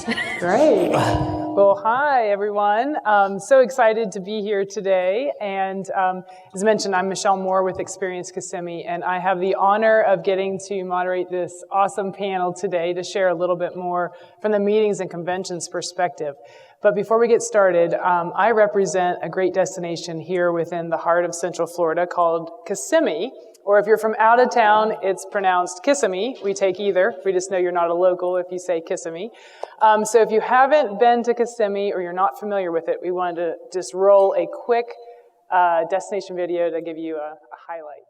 Great. Well, hi, everyone. So excited to be here today. And as mentioned, I'm Michelle Moore with Experience Kissimmee, and I have the honor of getting to moderate this awesome panel today to share a little bit more from the meetings and conventions perspective. But before we get started, I represent a great destination here within the heart of Central Florida called Kissimmee. Or if you're from out of town, it's pronounced Kissimmee. We take either. We just know you're not a local if you say Kissimmee. So if you haven't been to Kissimmee or you're not familiar with it, we wanted to just roll a quick destination video to give you a highlight.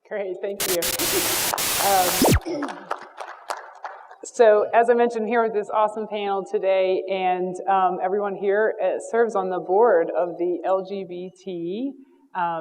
Great, thank you. So as I mentioned, here with this awesome panel today, and everyone here serves on the board of the LGBT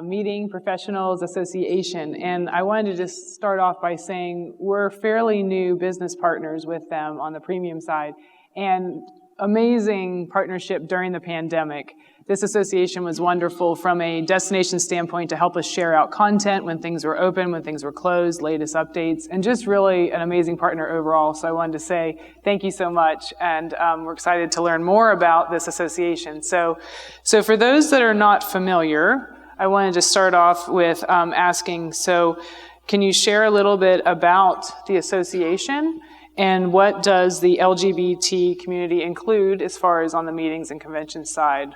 Meeting Professionals Association. And I wanted to just start off by saying we're fairly new business partners with them on the premium side, and amazing partnership during the pandemic. This association was wonderful from a destination standpoint to help us share out content when things were open, when things were closed, latest updates, and just really an amazing partner overall. So I wanted to say thank you so much, and we're excited to learn more about this association. So for those that are not familiar, I wanted to start off with asking, so can you share a little bit about the association? And what does the LGBT community include as far as on the meetings and convention side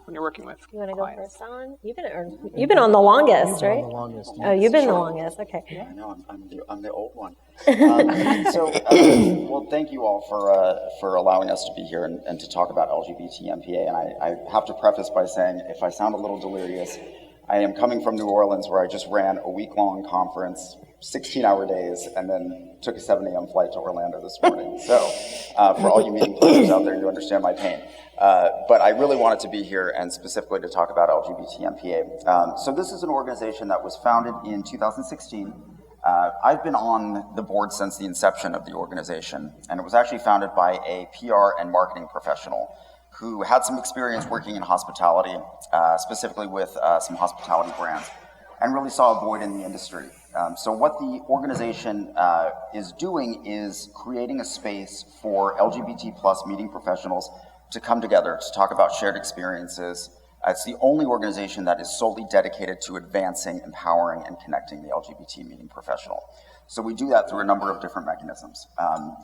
when you're working with You want to clients? go first, Alan? You've been on the longest, right? On the longest, yes. Oh, you've been Sure. the longest. Okay. Yeah, I know. I'm the old one. Well, thank you all for allowing us to be here and to talk about Lgbt Mpa. And I have to preface by saying, if I sound a little delirious, I am coming from New Orleans, where I just ran a week-long conference, 16-hour days, and then took a 7 a.m. flight to Orlando this morning. So for all you meeting planners out there, you understand my pain. But I really wanted to be here and specifically to talk about Lgbt Mpa. So this is an organization that was founded in 2016. I've been on the board since the inception of the organization, and it was actually founded by a PR and marketing professional who had some experience working in hospitality, specifically with some hospitality brands, and really saw a void in the industry. So what the organization is doing is creating a space for LGBT plus meeting professionals to come together to talk about shared experiences. It's the only organization that is solely dedicated to advancing, empowering, and connecting the LGBT meeting professional. So we do that through a number of different mechanisms,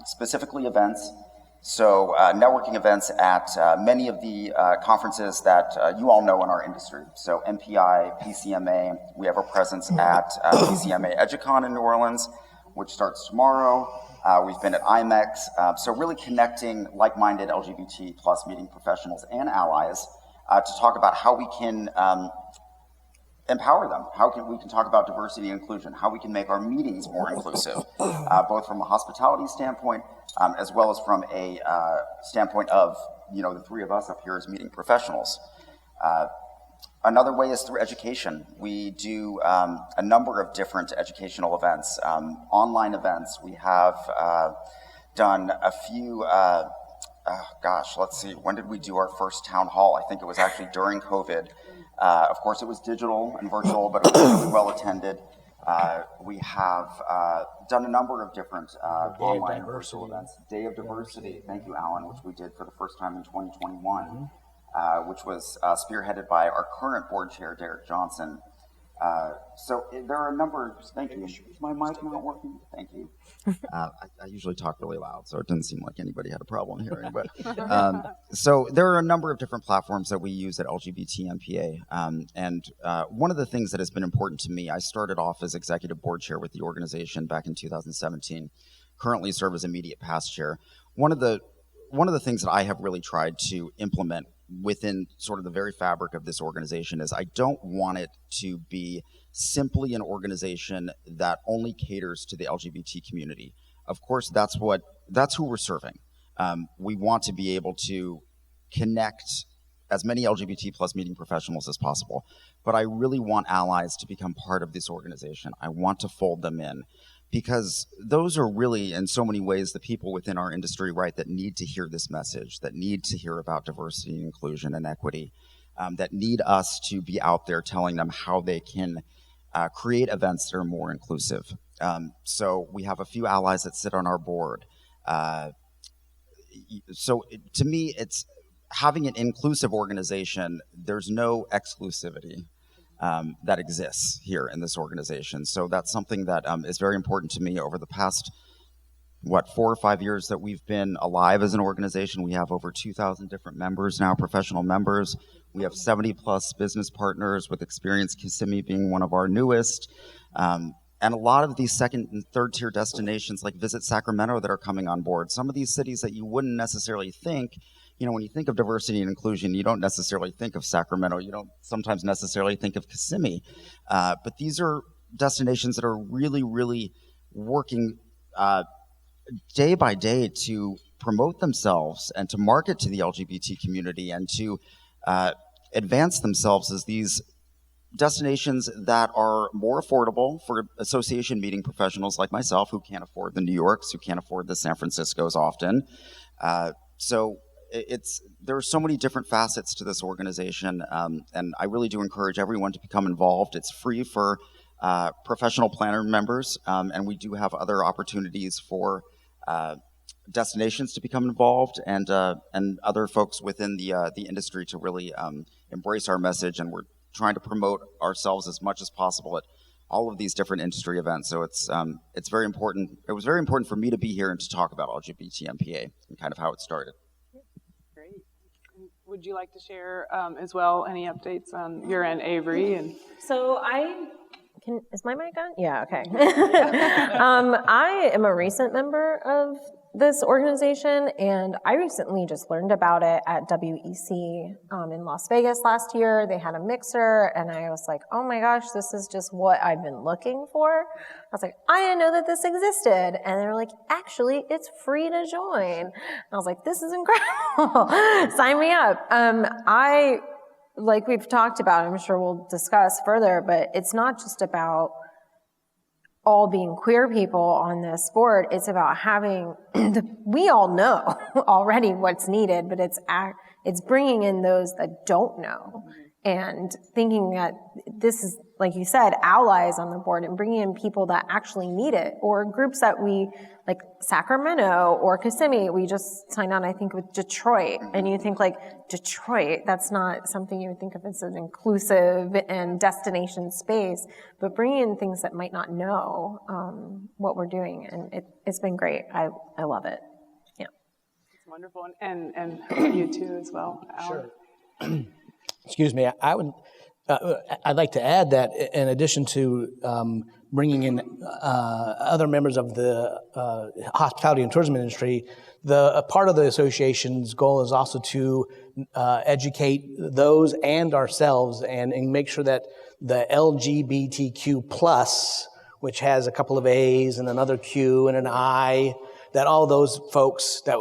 specifically events. So networking events at many of the conferences that you all know in our industry. So MPI, PCMA, we have a presence at PCMA EduCon in New Orleans, which starts tomorrow. We've been at IMEX. So really connecting like-minded LGBT plus meeting professionals and allies to talk about how we can empower them. We can talk about diversity and inclusion, how we can make our meetings more inclusive, both from a hospitality standpoint, as well as from a standpoint of, the three of us up here as meeting professionals. Another way is through education. We do a number of different educational events, online events. We have done a few, let's see, when did we do our first town hall? I think it was actually during COVID. Of course, it was digital and virtual, but it was really well attended. We have done a number of different online and virtual events. Day of Diversity, thank you, Alan, which we did for the first time in 2021, which was spearheaded by our current board chair, Derek Johnson. So there are a number of, thank you. Is my mic not working? Thank you. I usually talk really loud, so it didn't seem like anybody had a problem hearing. But so there are a number of different platforms that we use at Lgbt Mpa. And one of the things that has been important to me, I started off as executive board chair with the organization back in 2017. Currently serve as immediate past chair. One of the things that I have really tried to implement within sort of the very fabric of this organization is I don't want it to be simply an organization that only caters to the LGBT community. Of course, that's who we're serving. We want to be able to connect as many LGBT plus meeting professionals as possible, but I really want allies to become part of this organization. I want to fold them in, because those are really, in so many ways, the people within our industry, right, that need to hear this message, that need to hear about diversity and inclusion and equity, that need us to be out there telling them how they can create events that are more inclusive. So we have a few allies that sit on our board. So to me, it's having an inclusive organization, there's no exclusivity that exists here in this organization. So that's something that is very important to me. Over the past, 4 or 5 years that we've been alive as an organization, we have over 2,000 different members now, professional members. We have 70 plus business partners with experience, Kissimmee being one of our newest. And a lot of these second and third tier destinations like Visit Sacramento that are coming on board. Some of these cities that you wouldn't necessarily think, when you think of diversity and inclusion, you don't necessarily think of Sacramento. You don't sometimes necessarily think of Kissimmee. But these are destinations that are really, really working day by day to promote themselves and to market to the LGBT community and to advance themselves as these destinations that are more affordable for association meeting professionals like myself who can't afford the New Yorks, who can't afford the San Franciscos often. So there are so many different facets to this organization, and I really do encourage everyone to become involved. It's free for professional planner members, and we do have other opportunities for destinations to become involved and other folks within the industry to really embrace our message. And we're trying to promote ourselves as much as possible at all of these different industry events. So it's very important. It was very important for me to be here and to talk about Lgbt Mpa and kind of how it started. Great. Would you like to share as well any updates on your end, Avery? So is my mic on? Yeah, okay. I am a recent member of this organization, and I recently just learned about it at WEC in Las Vegas last year. They had a mixer, and I was like, oh my gosh, this is just what I've been looking for. I was like, I didn't know that this existed. And they were like, actually, it's free to join. And I was like, this is incredible. Sign me up. Like we've talked about, I'm sure we'll discuss further, but it's not just about all being queer people on this board. It's about having, we all know already what's needed, but it's bringing in those that don't know and thinking that this is, like you said, allies on the board and bringing in people that actually need it, or groups that we, like Sacramento or Kissimmee, we just signed on, I think, with Detroit. And you think like, Detroit, that's not something you would think of as an inclusive and destination space, but bringing in things that might not know what we're doing. And it's been great. I love it. Yeah. It's wonderful. And you too as well, Alan. Sure. Excuse me. I'd like to add that in addition to bringing in other members of the hospitality and tourism industry, a part of the association's goal is also to educate those and ourselves and make sure that the LGBTQ plus, which has a couple of A's and another Q and an I, that all those folks, that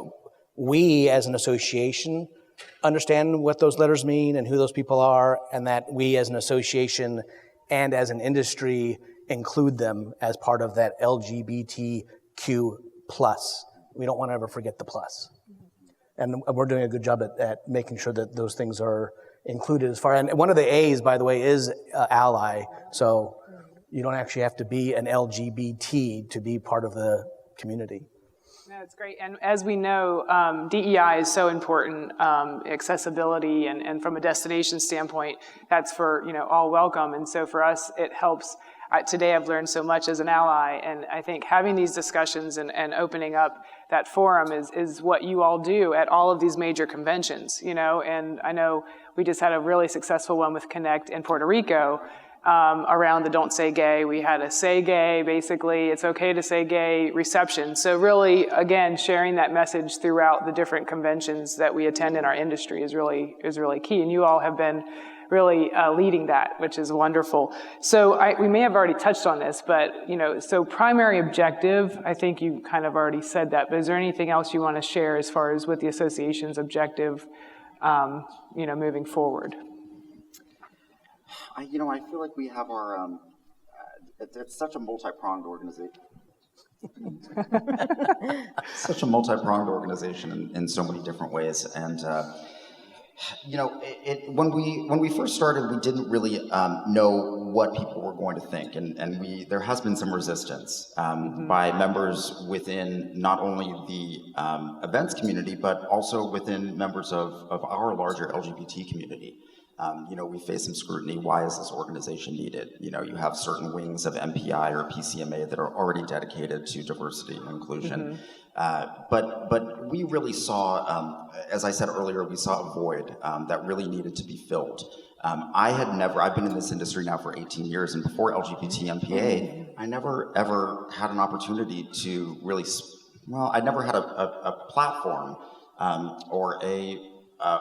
we as an association understand what those letters mean and who those people are, and that we as an association and as an industry include them as part of that LGBTQ plus. We don't want to ever forget the plus. And we're doing a good job at making sure that those things are included as far. And one of the A's, by the way, is ally. So you don't actually have to be an LGBT to be part of the community. No, it's great. And as we know, DEI is so important, accessibility, and from a destination standpoint, that's for, all welcome. And so for us, it helps. Today I've learned so much as an ally, and I think having these discussions and opening up that forum is what you all do at all of these major conventions, and I know we just had a really successful one with Connect in Puerto Rico, around the Don't Say Gay. We had a Say Gay, basically, it's okay to say gay reception. So really, again, sharing that message throughout the different conventions that we attend in our industry is really key. And you all have been really leading that, which is wonderful. So we may have already touched on this, but, so primary objective, I think you kind of already said that, but is there anything else you want to share as far as with the association's objective, moving forward? I feel like we have our, it's such a multi-pronged organization. Such a multi-pronged organization in so many different ways. And, when we first started, we didn't really know what people were going to think. And there has been some resistance by members within not only the events community, but also within members of our larger LGBT community. We face some scrutiny. Why is this organization needed? You have certain wings of MPI or PCMA that are already dedicated to diversity and inclusion. But we really saw, as I said earlier, we saw a void that really needed to be filled. I've been in this industry now for 18 years, and before Lgbt Mpa, I never ever had an opportunity to really, I never had a platform or a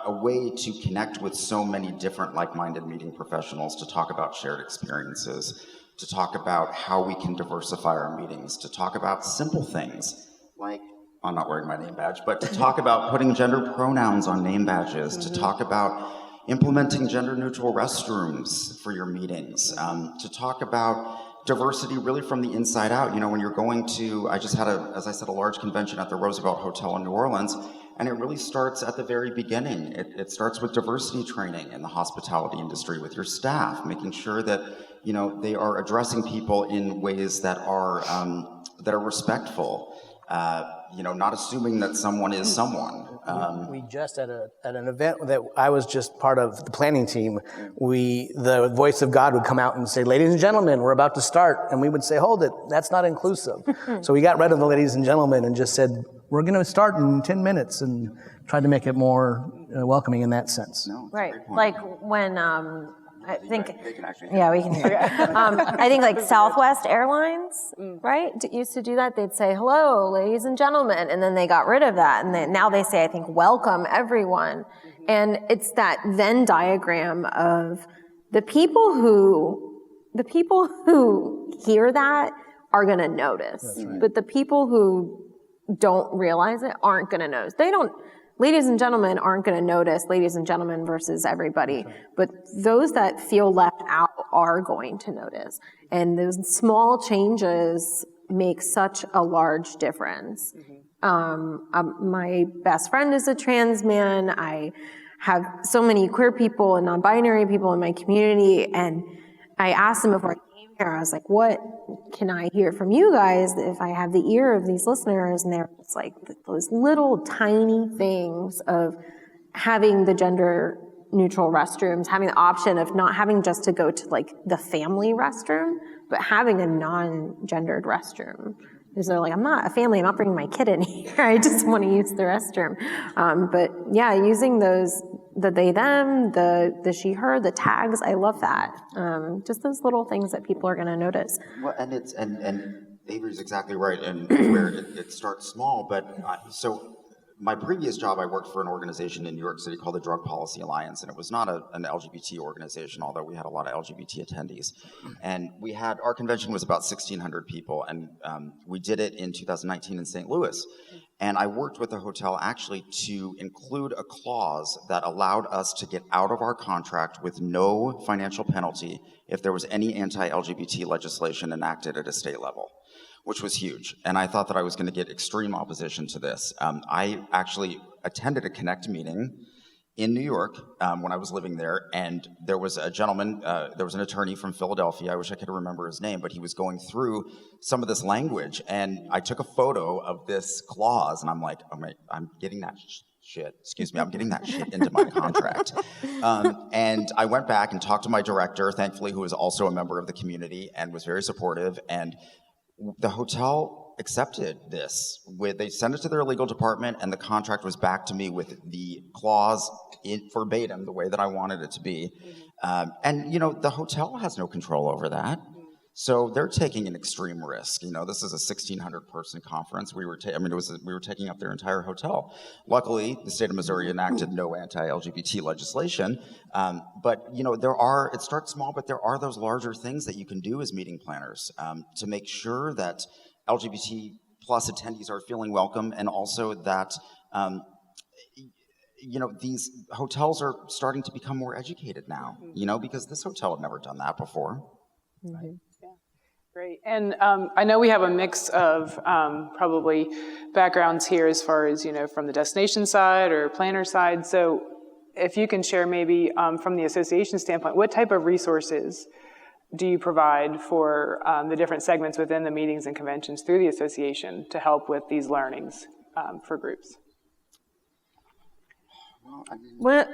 way to connect with so many different like-minded meeting professionals to talk about shared experiences, to talk about how we can diversify our meetings, to talk about simple things like, I'm not wearing my name badge, but to talk about putting gender pronouns on name badges, to talk about implementing gender-neutral restrooms for your meetings, to talk about diversity really from the inside out. When you're going to, I just had a large convention at the Roosevelt Hotel in New Orleans, and it really starts at the very beginning. It starts with diversity training in the hospitality industry with your staff, making sure that they are addressing people in ways that are respectful. Not assuming that someone is someone. We just at an event that I was just part of the planning team, the voice of God would come out and say, "Ladies and gentlemen, we're about to start," and we would say, "Hold it, that's not inclusive." So we got rid of the ladies and gentlemen and just said, "We're going to start in 10 minutes," and tried to make it more welcoming in that sense. No, right, like when I think, they can actually yeah, we can hear it. I think like Southwest Airlines, right, used to do that. They'd say, "Hello, ladies and gentlemen," and then they got rid of that. And now they say, I think, "Welcome, everyone." And it's that Venn diagram of the people who hear that are going to notice. Right. But the people who don't realize it aren't going to notice. Ladies and gentlemen aren't going to notice ladies and gentlemen versus everybody, but those that feel left out are going to notice. And those small changes make such a large difference. My best friend is a trans man. I have so many queer people and non-binary people in my community, and I asked them before I came here, I was like, what can I hear from you guys if I have the ear of these listeners? And they're just like those little tiny things of having the gender neutral restrooms, having the option of not having just to go to like the family restroom, but having a non-gendered restroom. Because they're like, I'm not a family, I'm not bringing my kid in here, I just want to use the restroom. But yeah, using those, the they, them, the she, her, the tags, I love that. Just those little things that people are going to notice. Well, and Avery's exactly right, and where it starts small, but so my previous job, I worked for an organization in New York City called the Drug Policy Alliance, and it was not an LGBT organization, although we had a lot of LGBT attendees. And our convention was about 1,600 people, and we did it in 2019 in St. Louis. And I worked with the hotel actually to include a clause that allowed us to get out of our contract with no financial penalty if there was any anti-LGBT legislation enacted at a state level, which was huge. And I thought that I was going to get extreme opposition to this. I actually attended a Connect meeting in New York when I was living there, and there was a gentleman, there was an attorney from Philadelphia, I wish I could remember his name, but he was going through some of this language, and I took a photo of this clause, and I'm like, oh my, I'm getting that I'm getting that shit into my contract. And I went back and talked to my director, thankfully, who was also a member of the community and was very supportive, and the hotel accepted this. They sent it to their legal department, and the contract was back to me with the clause in verbatim, the way that I wanted it to be. And the hotel has no control over that. So they're taking an extreme risk. This is a 1,600 person conference. We were taking up their entire hotel. Luckily, the state of Missouri enacted no anti-LGBT legislation. But it starts small, but there are those larger things that you can do as meeting planners to make sure that LGBT plus attendees are feeling welcome, and also that these hotels are starting to become more educated now. Because this hotel had never done that before. Right. Great. And I know we have a mix of probably backgrounds here as far as, from the destination side or planner side. So if you can share maybe from the association standpoint, what type of resources do you provide for the different segments within the meetings and conventions through the association to help with these learnings for groups? Well,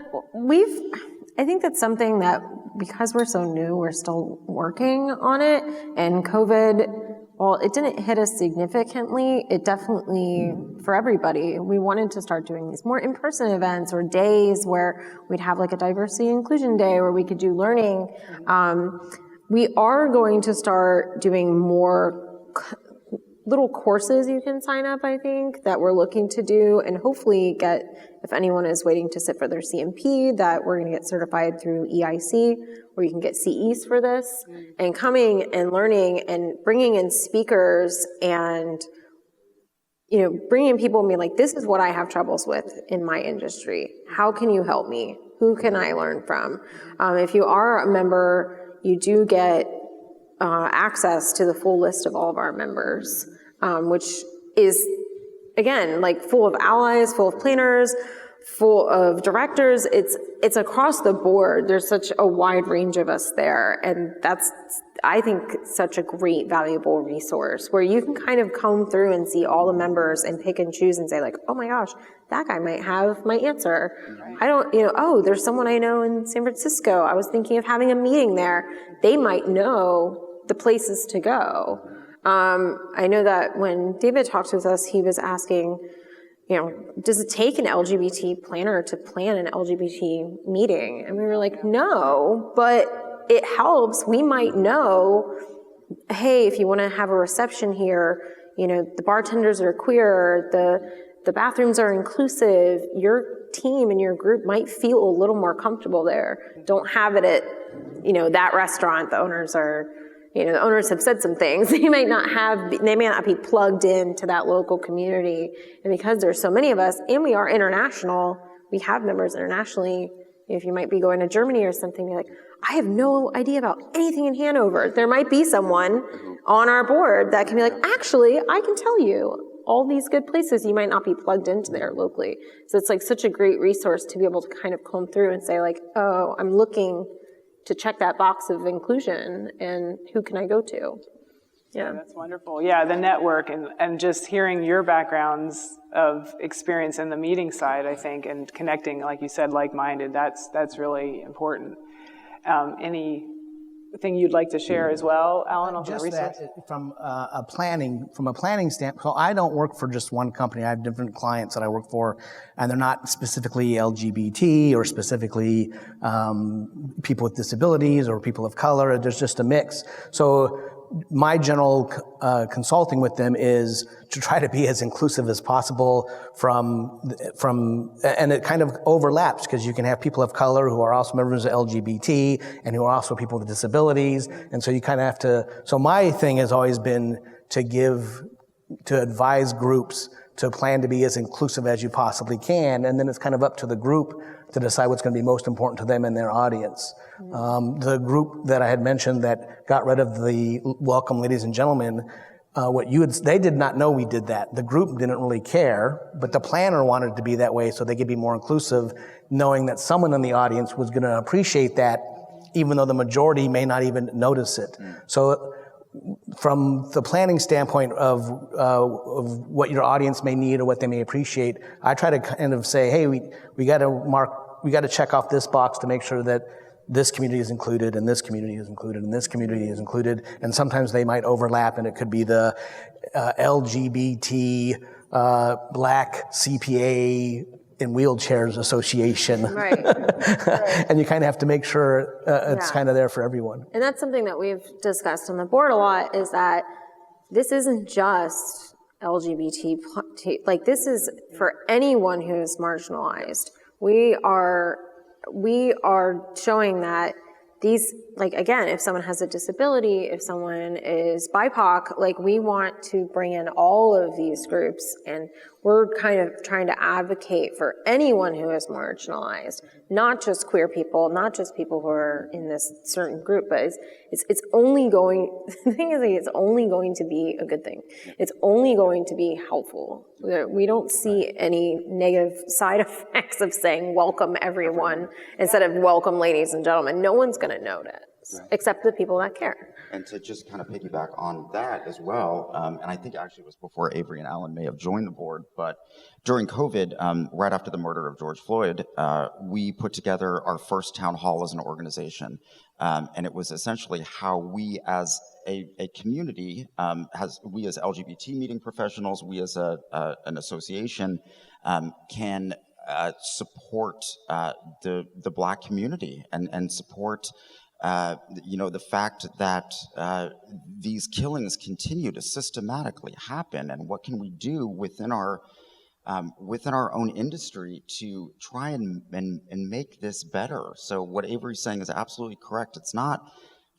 I think that's something that, because we're so new, we're still working on it. And COVID, while it didn't hit us significantly, it definitely, for everybody, we wanted to start doing these more in-person events or days where we'd have like a diversity inclusion day where we could do learning. We are going to start doing more little courses you can sign up, I think, that we're looking to do, and hopefully get, if anyone is waiting to sit for their CMP, that we're going to get certified through EIC, where you can get CEs for this, and coming and learning and bringing in speakers and, bringing in people and being like, this is what I have troubles with in my industry. How can you help me? Who can I learn from? If you are a member, you do get access to the full list of all of our members, which is, again, like full of allies, full of planners, full of directors. It's across the board. There's such a wide range of us there, and that's, I think, such a great, valuable resource where you can kind of comb through and see all the members and pick and choose and say like, oh my gosh, that guy might have my answer. I don't, there's someone I know in San Francisco. I was thinking of having a meeting there. They might know the places to go. I know that when David talked with us, he was asking, does it take an LGBT planner to plan an LGBT meeting? And we were like, no, but it helps. We might know, hey, if you want to have a reception here, the bartenders are queer, the bathrooms are inclusive, your team and your group might feel a little more comfortable there. Don't have it at, that restaurant. The owners are, the owners have said some things. They may not be plugged into that local community. And because there's so many of us, and we are international, we have members internationally. If you might be going to Germany or something, you're like, I have no idea about anything in Hanover. There might be someone on our board that can be like, actually, I can tell you all these good places. You might not be plugged into there locally. So it's like such a great resource to be able to kind of comb through and say like, oh, I'm looking to check that box of inclusion, and who can I go to? Yeah, that's wonderful. Yeah, the network and just hearing your backgrounds of experience in the meeting side, I think, and connecting, like you said, like-minded, that's really important. Anything you'd like to share as well, Alan, on the resource? From a planning standpoint, so I don't work for just one company. I have different clients that I work for, and they're not specifically LGBT or specifically people with disabilities or people of color. There's just a mix. So my general consulting with them is to try to be as inclusive as possible and it kind of overlaps because you can have people of color who are also members of LGBT and who are also people with disabilities. And so you kind of have to, so my thing has always been to advise groups to plan to be as inclusive as you possibly can, and then it's kind of up to the group to decide what's going to be most important to them and their audience. The group that I had mentioned that got rid of the welcome ladies and gentlemen, they did not know we did that. The group didn't really care, but the planner wanted it to be that way so they could be more inclusive, knowing that someone in the audience was going to appreciate that, even though the majority may not even notice it. So from the planning standpoint of what your audience may need or what they may appreciate, I try to kind of say, hey, we got to check off this box to make sure that this community is included, and this community is included, and this community is included, and sometimes they might overlap, and it could be the LGBT Black CPA in Wheelchairs Association. Right. And you kind of have to make sure it's kind of there for everyone. And that's something that we've discussed on the board a lot, is that this isn't just LGBT, like this is for anyone who's marginalized. We are showing that these, like, again, if someone has a disability, if someone is BIPOC, like, we want to bring in all of these groups, and we're kind of trying to advocate for anyone who is marginalized, not just queer people, not just people who are in this certain group, but it's only going, the thing is, it's only going to be a good thing. It's only going to be helpful. We don't see any negative side effects of saying welcome everyone instead of welcome ladies and gentlemen. No one's going to notice, except the people that care. And to just kind of piggyback on that as well, and I think actually it was before Avery and Alan may have joined the board, but during COVID, right after the murder of George Floyd, we put together our first town hall as an organization. And it was essentially how we as a community, we as LGBT meeting professionals, we as an association can support the Black community and support the fact that these killings continue to systematically happen, and what can we do within our own industry to try and make this better. So what Avery's saying is absolutely correct. It's not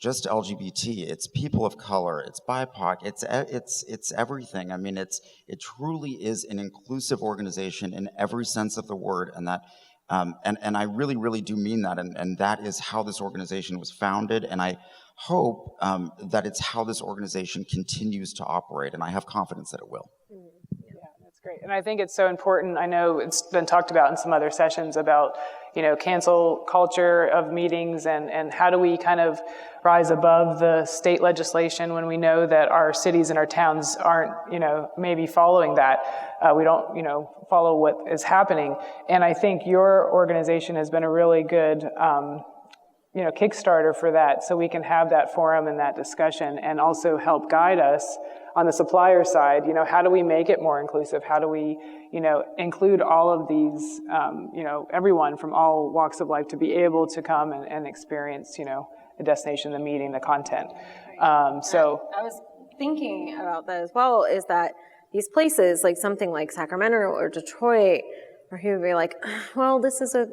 just LGBT, it's people of color, it's BIPOC, it's everything. I mean, it truly is an inclusive organization in every sense of the word, and that and I really, really do mean that, and that is how this organization was founded, and I hope that it's how this organization continues to operate, and I have confidence that it will. Great. And I think it's so important. I know it's been talked about in some other sessions about, cancel culture of meetings and how do we kind of rise above the state legislation when we know that our cities and our towns aren't, maybe following that. We don't, follow what is happening. And I think your organization has been a really good, Kickstarter for that, so we can have that forum and that discussion and also help guide us on the supplier side. How do we make it more inclusive? How do we, include all of these, everyone from all walks of life to be able to come and experience, the destination, the meeting, the content. I was thinking about that as well, is that these places, like something like Sacramento or Detroit, where he would be like, well, this is a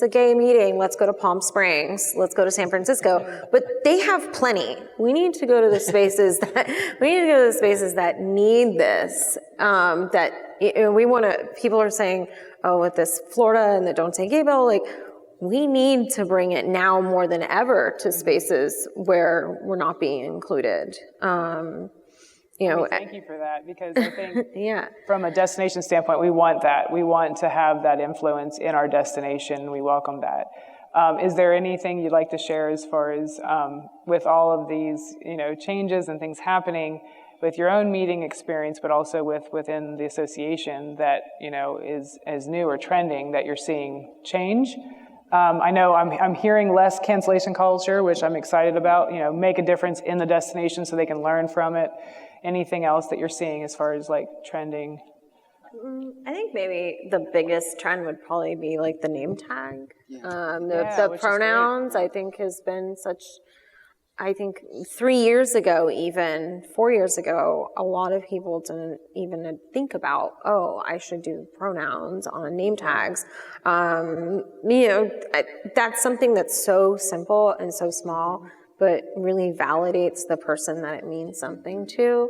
gay meeting. Let's go to Palm Springs. Let's go to San Francisco. But they have plenty. We need to go to the spaces that need this. People are saying, oh, with this Florida and the Don't Say Gay bill, like, we need to bring it now more than ever to spaces where we're not being included. Thank you for that, because I think from a destination standpoint, we want that. We want to have that influence in our destination. We welcome that. Is there anything you'd like to share as far as with all of these, changes and things happening with your own meeting experience, but also within the association that, is new or trending that you're seeing change? I know I'm hearing less cancellation culture, which I'm excited about, make a difference in the destination so they can learn from it. Anything else that you're seeing as far as like trending? I think maybe the biggest trend would probably be like the name tag. The pronouns, I think, has been such, I think 3 years ago, even 4 years ago, a lot of people didn't even think about, oh, I should do pronouns on name tags. That's something that's so simple and so small, but really validates the person that it means something to.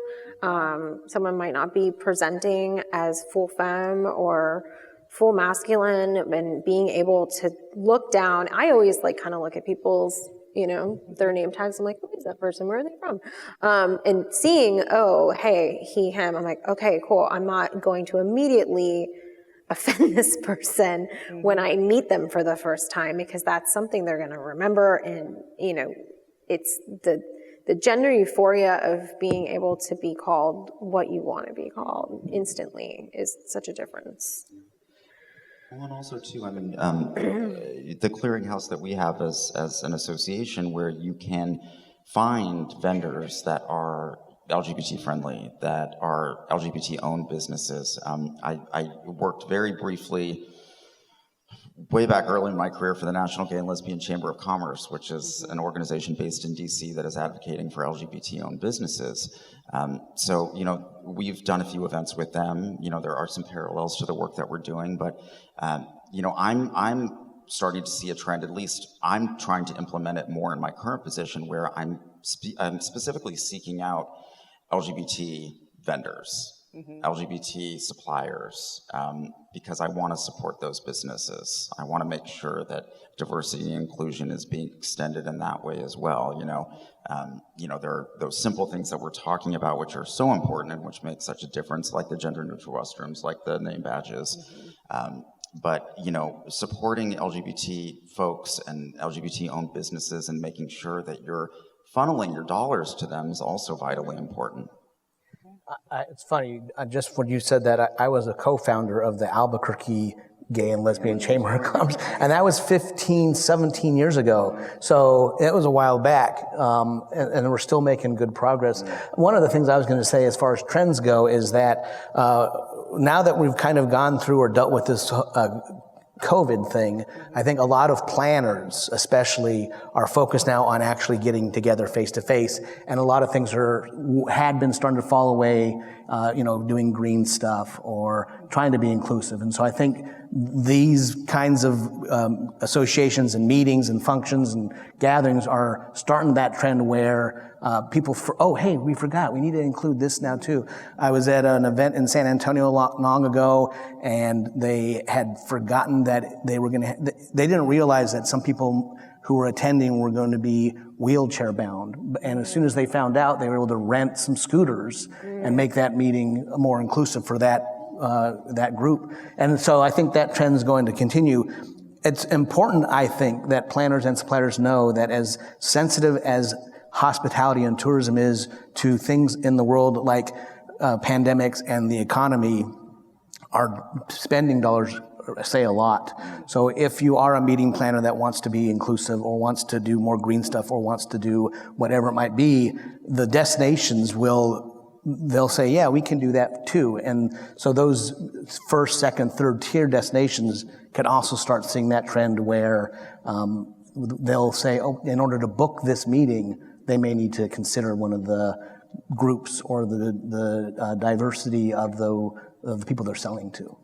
Someone might not be presenting as full femme or full masculine, and being able to look down. I always kind of look at people's, their name tags. I'm like, who is that person? Where are they from? And seeing, oh, hey, he, him, I'm like, okay, cool. I'm not going to immediately offend this person when I meet them for the first time, because that's something they're going to remember. And, it's the gender euphoria of being able to be called what you want to be called instantly is such a difference. Well, and also too, the clearinghouse that we have as an association, where you can find vendors that are LGBT friendly, that are LGBT owned businesses. I worked very briefly way back early in my career for the National Gay and Lesbian Chamber of Commerce, which is an organization based in DC that is advocating for LGBT owned businesses. So, we've done a few events with them. There are some parallels to the work that we're doing, but, I'm starting to see a trend, at least I'm trying to implement it more in my current position, where I'm specifically seeking out LGBT vendors, LGBT suppliers, because I want to support those businesses. I want to make sure that diversity and inclusion is being extended in that way as well. There are those simple things that we're talking about, which are so important and which make such a difference, like the gender neutral restrooms, like the name badges. But, supporting LGBT folks and LGBT owned businesses and making sure that you're funneling your dollars to them is also vitally important. It's funny, just when you said that, I was a co-founder of the Albuquerque Gay and Lesbian Chamber of Commerce, and that was 15, 17 years ago. So it was a while back, and we're still making good progress. One of the things I was going to say as far as trends go is that now that we've kind of gone through or dealt with this COVID thing, I think a lot of planners especially are focused now on actually getting together face to face, and a lot of things had been starting to fall away, doing green stuff or trying to be inclusive. And so I think these kinds of associations and meetings and functions and gatherings are starting that trend where people, we forgot, we need to include this now too. I was at an event in San Antonio long ago, and they had forgotten that they didn't realize that some people who were attending were going to be wheelchair bound. And as soon as they found out, they were able to rent some scooters and make that meeting more inclusive for that group. And so I think that trend is going to continue. It's important, I think, that planners and suppliers know that as sensitive as hospitality and tourism is to things in the world like pandemics and the economy, our spending dollars say a lot. So if you are a meeting planner that wants to be inclusive or wants to do more green stuff or wants to do whatever it might be, the destinations they'll say, yeah, we can do that too. And so those first, second, third tier destinations can also start seeing that trend where they'll say, in order to book this meeting, they may need to consider one of the groups or the diversity of the people they're selling to.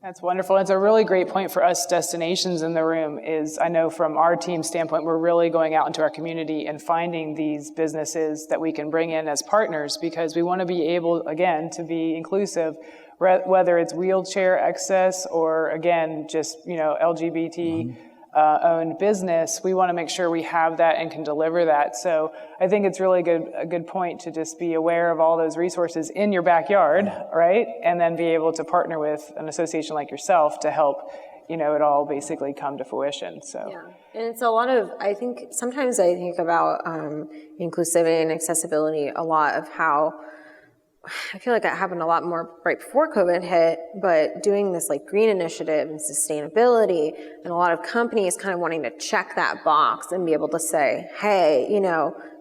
That's wonderful. It's a really great point for us destinations in the room is, I know from our team standpoint, we're really going out into our community and finding these businesses that we can bring in as partners, because we want to be able, again, to be inclusive, whether it's wheelchair access or, again, just, LGBT owned business. We want to make sure we have that and can deliver that. So I think it's really a good point to just be aware of all those resources in your backyard, right? And then be able to partner with an association like yourself to help, it all basically come to fruition. So yeah, and it's a lot of, sometimes I think about inclusivity and accessibility a lot of how I feel like that happened a lot more right before COVID hit, but doing this green initiative and sustainability, and a lot of companies kind of wanting to check that box and be able to say, hey,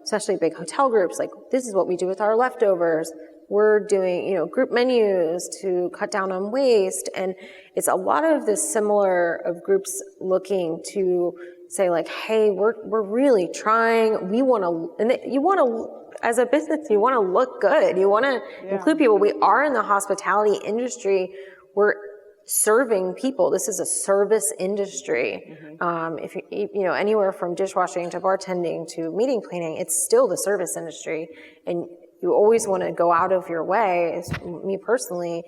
especially big hotel groups, this is what we do with our leftovers. We're doing, group menus to cut down on waste. And it's a lot of this similar of groups looking to say like, hey, we're really trying. We want to, and you want to, as a business, you want to look good. You want to include people. We are in the hospitality industry. We're serving people. This is a service industry. If you know, anywhere from dishwashing to bartending to meeting planning, it's still the service industry. And you always want to go out of your way, me personally,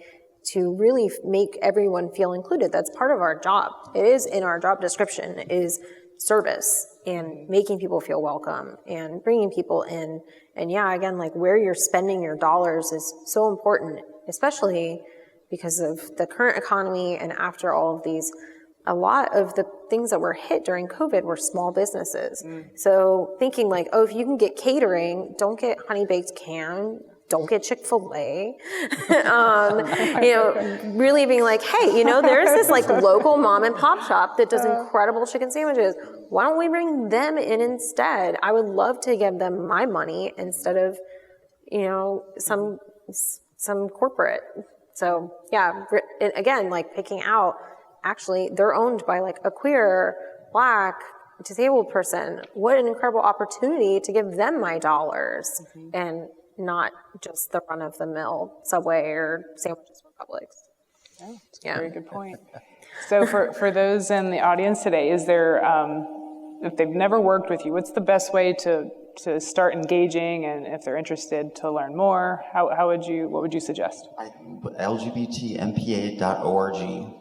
to really make everyone feel included. That's part of our job. It is in our job description, is service and making people feel welcome and bringing people in. And yeah, again, like where you're spending your dollars is so important, especially because of the current economy and after all of these. A lot of the things that were hit during COVID were small businesses. So thinking like, oh, if you can get catering, don't get Honey Baked Can, don't get Chick-fil-A. You know, really being like, hey, you know, there's this like local mom and pop shop that does incredible chicken sandwiches. Why don't we bring them in instead? I would love to give them my money instead of, you know, some corporate. So yeah, and again, like picking out, actually, they're owned by like a queer, Black, disabled person. What an incredible opportunity to give them my dollars and not just the run-of-the-mill Subway or sandwiches from Publix. That's a very good point. So for those in the audience today, is there, if they've never worked with you, what's the best way to start engaging, and if they're interested to learn more, what would you suggest? LGBTMPA.org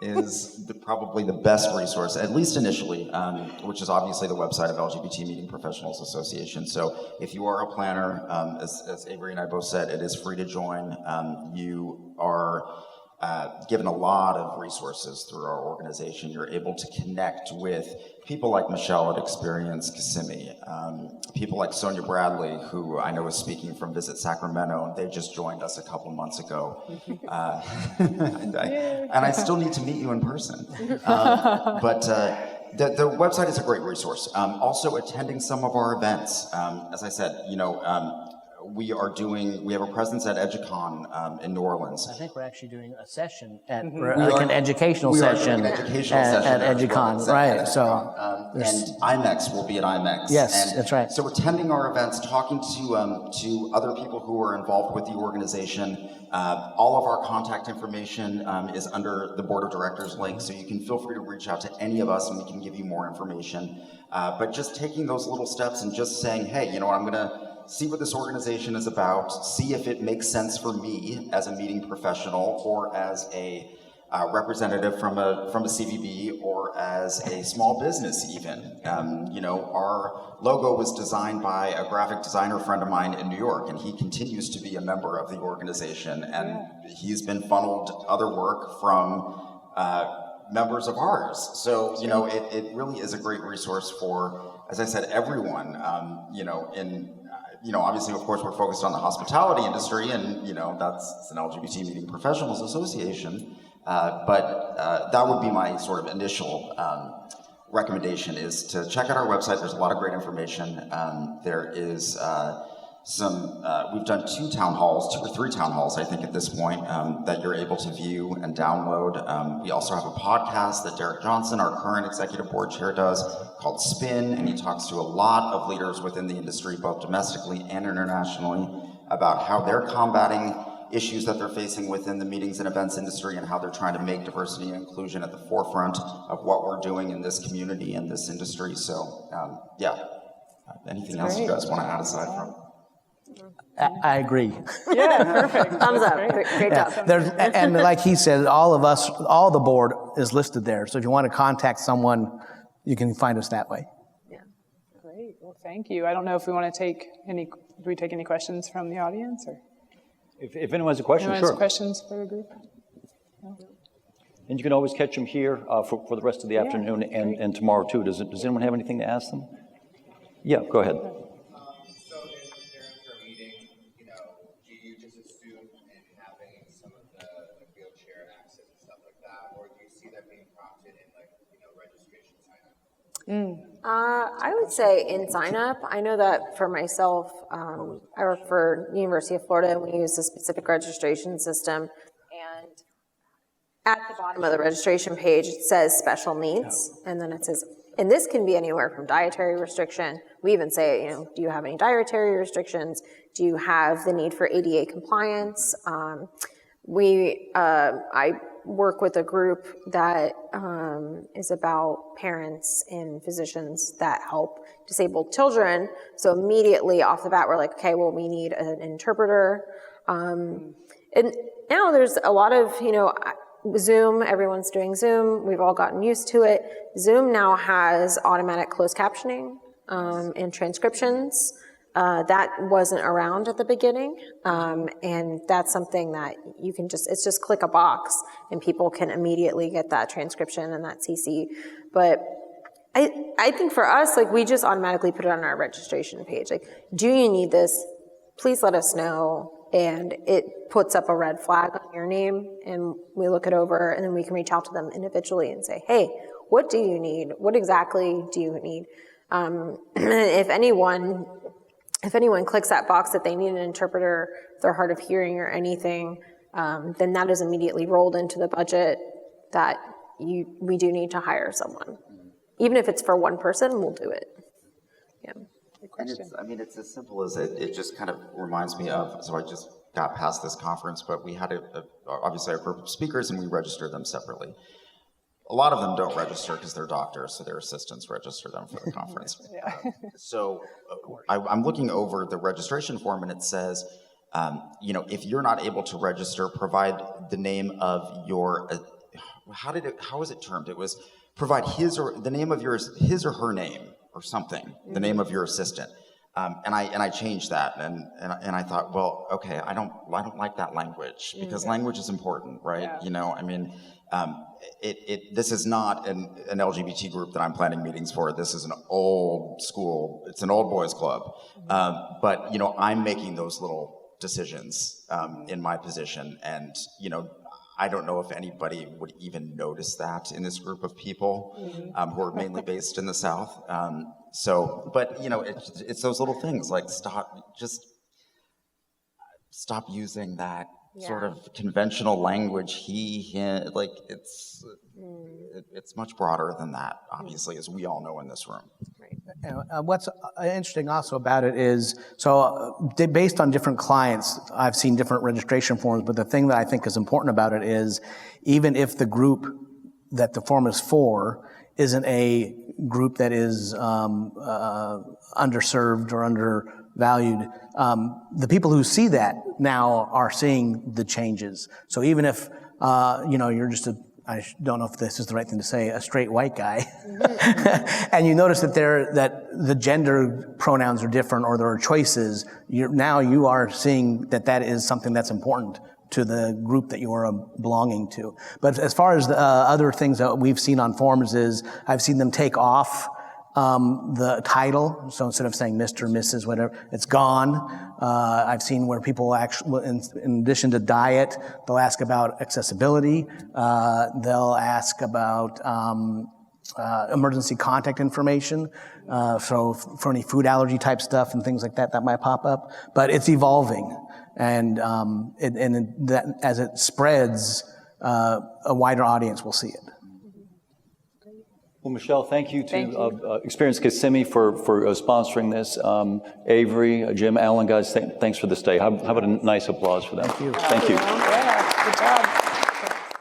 is probably the best resource, at least initially, which is obviously the website of LGBT Meeting Professionals Association. So if you are a planner, as Avery and I both said, it is free to join. You are given a lot of resources through our organization. You're able to connect with people like Michelle at Experience Kissimmee, people like Sonia Bradley, who I know is speaking from Visit Sacramento. They just joined us a couple months ago. And I still need to meet you in person. But the website is a great resource. Also attending some of our events. As I said, you know, we have a presence at EduCon in New Orleans. I think we're actually doing a session at an educational session at EduCon, well, right? So and IMEX will be at IMEX. Yes, and that's right. So attending our events, talking to other people who are involved with the organization. All of our contact information is under the board of directors link, so you can feel free to reach out to any of us and we can give you more information. But just taking those little steps and just saying, hey, you know, I'm gonna see what this organization is about, see if it makes sense for me as a meeting professional or as a representative from a CVB or as a small business even. You know, our logo was designed by a graphic designer friend of mine in New York, and he continues to be a member of the organization, and he's been funneled other work from members of ours. So, you know, it really is a great resource for, as I said, everyone, you know, obviously, of course, we're focused on the hospitality industry, and, you know, it's an LGBT Meeting Professionals Association, but that would be my sort of initial recommendation, is to check out our website. There's a lot of great information. There is we've done 2 or 3 town halls, I think, at this point, that you're able to view and download. We also have a podcast that Derek Johnson, our current executive board chair, does called Spin, and he talks to a lot of leaders within the industry, both domestically and internationally, about how they're combating issues that they're facing within the meetings and events industry and how they're trying to make diversity and inclusion at the forefront of what we're doing in this community and this industry. So, anything else you guys want to add aside from? I agree. Yeah, perfect. Thumbs up. Great job. And like he said, all the board is listed there. So if you want to contact someone, you can find us that way. Yeah. Great. Well, thank you. I don't know if we want to take any questions from the audience, or if anyone has a question, anyone sure. has questions for the group? No? And you can always catch them here for the rest of the afternoon and tomorrow too. Does anyone have anything to ask them? Yeah, go ahead. I would say in sign up. I know that for myself, I work for the University of Florida, and we use a specific registration system. And at the bottom of the registration page, it says special needs, and then it says And this can be anywhere from dietary restriction. We even say, you know, do you have any dietary restrictions? Do you have the need for ADA compliance? I work with a group that is about parents and physicians that help disabled children. So immediately off the bat, we're like, okay, well, we need an interpreter. And now there's a lot of, you know, Zoom, everyone's doing Zoom. We've all gotten used to it. Zoom now has automatic closed captioning and transcriptions. That wasn't around at the beginning. And that's something that you can it's just click a box and people can immediately get that transcription and that CC. But I think for us, like, we just automatically put it on our registration page. Like, do you need this? Please let us know. And it puts up a red flag on your name, and we look it over, and then we can reach out to them individually and say, hey, what do you need? What exactly do you need? If anyone clicks that box that they need an interpreter, if they're hard of hearing or anything, then that is immediately rolled into the budget that we do need to hire someone. Even if it's for one person, we'll do it. Yeah. And it's as simple as it just kind of reminds me of, so I just got past this conference, but we had obviously our group of speakers and we registered them separately. A lot of them don't register because they're doctors, so their assistants register them for the conference. So I'm looking over the registration form and it says, you know, if you're not able to register, provide the name of your, how was it termed? It was provide his or her name or something, the name of your assistant. And I changed that, and I thought, well, okay, I don't like that language, because language is important, right? Yeah. You know, I mean, this is not an LGBT group that I'm planning meetings for. This is an old school, it's an old boys club. But, you know, I'm making those little decisions in my position, and, you know, I don't know if anybody would even notice that in this group of people who are mainly based in the South. But you know, it's those little things like stop using that sort of conventional language. He, him, like it's much broader than that, obviously, as we all know in this room. What's interesting also about it is, based on different clients, I've seen different registration forms, but the thing that I think is important about it is, even if the group that the form is for isn't a group that is underserved or undervalued, the people who see that now are seeing the changes. So even if, you know, you're just I don't know if this is the right thing to say, a straight white guy, and you notice that the gender pronouns are different, or there are choices, now you are seeing that is something that's important to the group that you are belonging to. But as far as the other things that we've seen on forms is, I've seen them take off the title, so instead of saying Mr., Mrs., whatever, it's gone. I've seen where people actually, in addition to diet, they'll ask about accessibility. They'll ask about emergency contact information. So for any food allergy type stuff and things like that might pop up. But it's evolving, and that as it spreads, a wider audience will see it. Well, Michelle, thank you to Experience Kissimmee for sponsoring this. Avery, Jim, Alan, guys, thanks for this day. How about a nice applause for them? Thank you. Thank you. Yeah, good job.